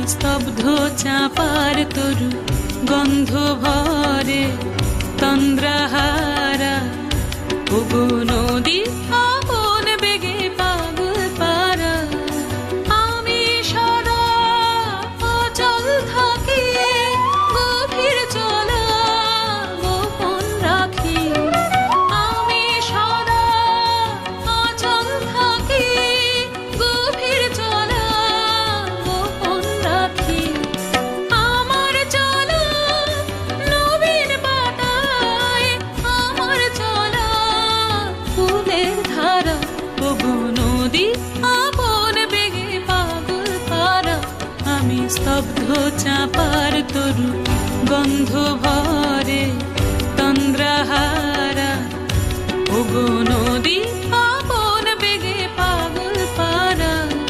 স্তব্ধ চাপার তরু গন্ধ ভরে তন্দ্রাহারা ওগো নদী আপন বেগে পাগল পারা আমি সদা অচল থাকি গভীর চলা গোপন রাখি আমি সদা অচল থাকি গভীর চলা গোপন রাখি আমার চলা নবীন বাটায় আমার চলা ফুলের ধারা ওগো নদী আপন বেগে পাগল পারা আমি স্তব্ধ চাপার তরু গন্ধ ভরে তন্দ্রাহারা ওগো নদী